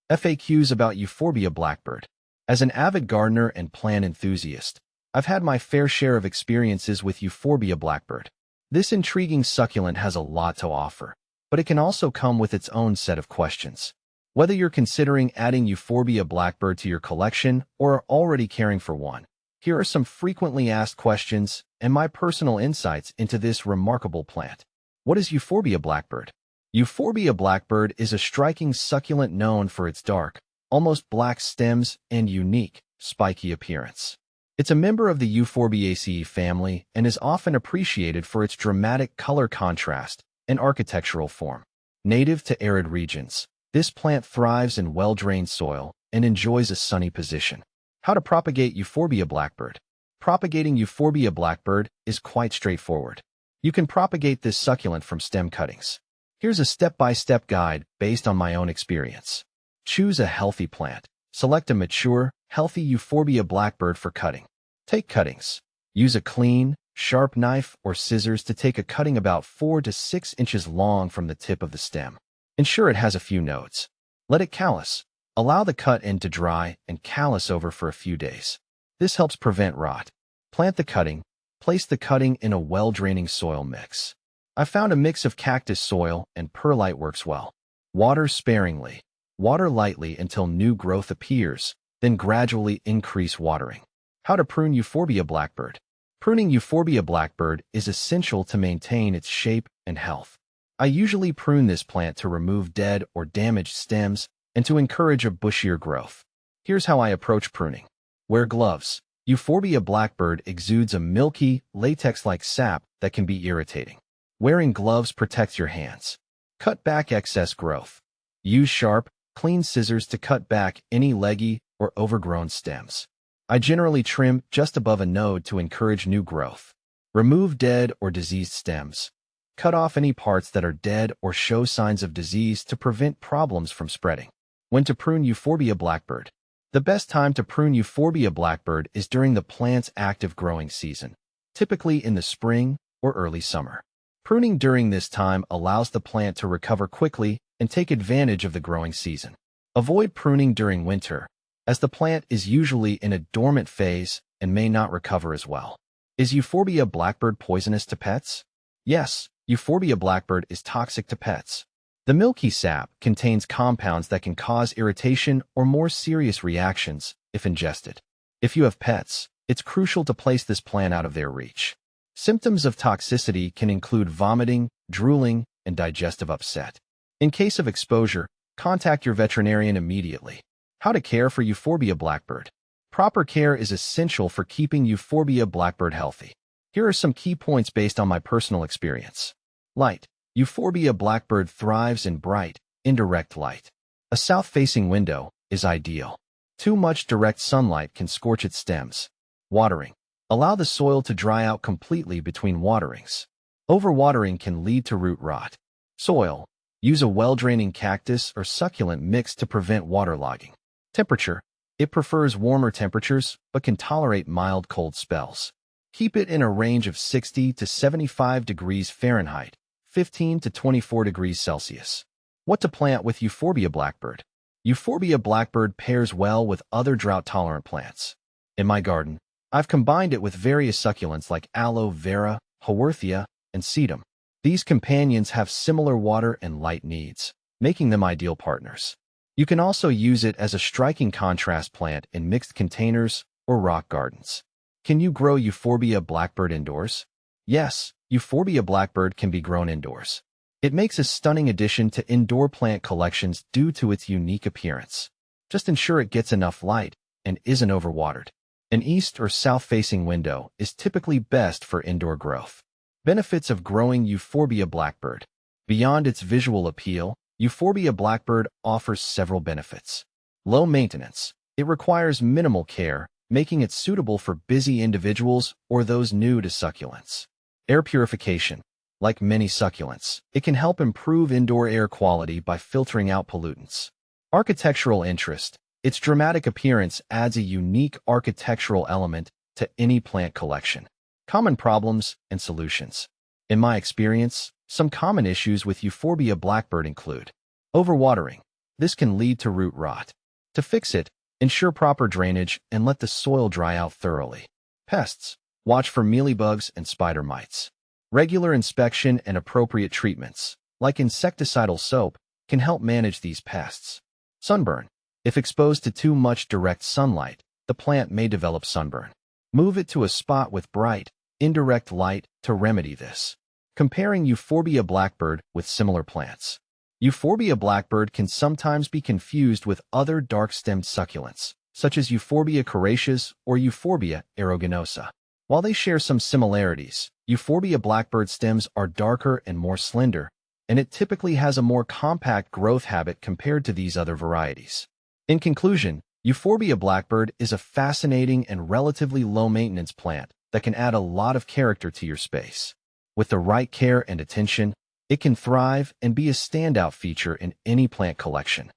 FAQs about Euphorbia Blackbird. As an avid gardener and plant enthusiast, I've had my fair share of experiences with Euphorbia Blackbird. This intriguing succulent has a lot to offer, but it can also come with its own set of questions. Whether you're considering adding Euphorbia Blackbird to your collection or are already caring for one, here are some frequently asked questions and my personal insights into this remarkable plant. What is Euphorbia Blackbird? Euphorbia Blackbird is a striking succulent known for its dark, almost black stems and unique, spiky appearance. It's a member of the Euphorbiaceae family and is often appreciated for its dramatic color contrast and architectural form. Native to arid regions, this plant thrives in well-drained soil and enjoys a sunny position. How to propagate Euphorbia Blackbird? Propagating Euphorbia Blackbird is quite straightforward. You can propagate this succulent from stem cuttings. Here's a step-by-step guide based on my own experience. Choose a healthy plant. Select a mature, healthy Euphorbia Blackbird for cutting. Take cuttings. Use a clean, sharp knife or scissors to take a cutting about 4 to 6 inches long from the tip of the stem. Ensure it has a few nodes. Let it callus. Allow the cut end to dry and callus over for a few days. This helps prevent rot. Plant the cutting. Place the cutting in a well-draining soil mix. I found a mix of cactus soil and perlite works well. Water sparingly. Water lightly until new growth appears, then gradually increase watering. How to prune Euphorbia Blackbird? Pruning Euphorbia Blackbird is essential to maintain its shape and health. I usually prune this plant to remove dead or damaged stems and to encourage a bushier growth. Here's how I approach pruning. Wear gloves. Euphorbia Blackbird exudes a milky, latex-like sap that can be irritating. Wearing gloves protects your hands. Cut back excess growth. Use sharp, clean scissors to cut back any leggy or overgrown stems. I generally trim just above a node to encourage new growth. Remove dead or diseased stems. Cut off any parts that are dead or show signs of disease to prevent problems from spreading. When to prune Euphorbia Blackbird? The best time to prune Euphorbia Blackbird is during the plant's active growing season, typically in the spring or early summer. Pruning during this time allows the plant to recover quickly and take advantage of the growing season. Avoid pruning during winter, as the plant is usually in a dormant phase and may not recover as well. Is Euphorbia Blackbird poisonous to pets? Yes, Euphorbia Blackbird is toxic to pets. The milky sap contains compounds that can cause irritation or more serious reactions if ingested. If you have pets, it's crucial to place this plant out of their reach. Symptoms of toxicity can include vomiting, drooling, and digestive upset. In case of exposure, contact your veterinarian immediately. How to care for Euphorbia Blackbird? Proper care is essential for keeping Euphorbia Blackbird healthy. Here are some key points based on my personal experience. Light. Euphorbia Blackbird thrives in bright, indirect light. A south-facing window is ideal. Too much direct sunlight can scorch its stems. Watering. Allow the soil to dry out completely between waterings. Overwatering can lead to root rot. Soil. Use a well-draining cactus or succulent mix to prevent waterlogging. Temperature. It prefers warmer temperatures but can tolerate mild cold spells. Keep it in a range of 60 to 75 degrees Fahrenheit, 15 to 24 degrees Celsius. What to plant with Euphorbia Blackbird? Euphorbia Blackbird pairs well with other drought-tolerant plants. In my garden, I've combined it with various succulents like aloe vera, haworthia, and sedum. These companions have similar water and light needs, making them ideal partners. You can also use it as a striking contrast plant in mixed containers or rock gardens. Can you grow Euphorbia Blackbird indoors? Yes, Euphorbia Blackbird can be grown indoors. It makes a stunning addition to indoor plant collections due to its unique appearance. Just ensure it gets enough light and isn't overwatered. An east or south-facing window is typically best for indoor growth. Benefits of growing Euphorbia Blackbird. Beyond its visual appeal, Euphorbia Blackbird offers several benefits. Low maintenance. It requires minimal care, making it suitable for busy individuals or those new to succulents. Air purification. Like many succulents, it can help improve indoor air quality by filtering out pollutants. Architectural interest. Its dramatic appearance adds a unique architectural element to any plant collection. Common problems and solutions. In my experience, some common issues with Euphorbia Blackbird include overwatering. This can lead to root rot. To fix it, ensure proper drainage and let the soil dry out thoroughly. Pests. Watch for mealybugs and spider mites. Regular inspection and appropriate treatments, like insecticidal soap, can help manage these pests. Sunburn. If exposed to too much direct sunlight, the plant may develop sunburn. Move it to a spot with bright, indirect light to remedy this. Comparing Euphorbia blackbird with similar plants. Euphorbia blackbird can sometimes be confused with other dark-stemmed succulents, such as Euphorbia coriaceus or Euphorbia aeruginosa. While they share some similarities, Euphorbia blackbird stems are darker and more slender, and it typically has a more compact growth habit compared to these other varieties. In conclusion, Euphorbia blackbird is a fascinating and relatively low-maintenance plant that can add a lot of character to your space. With the right care and attention, it can thrive and be a standout feature in any plant collection.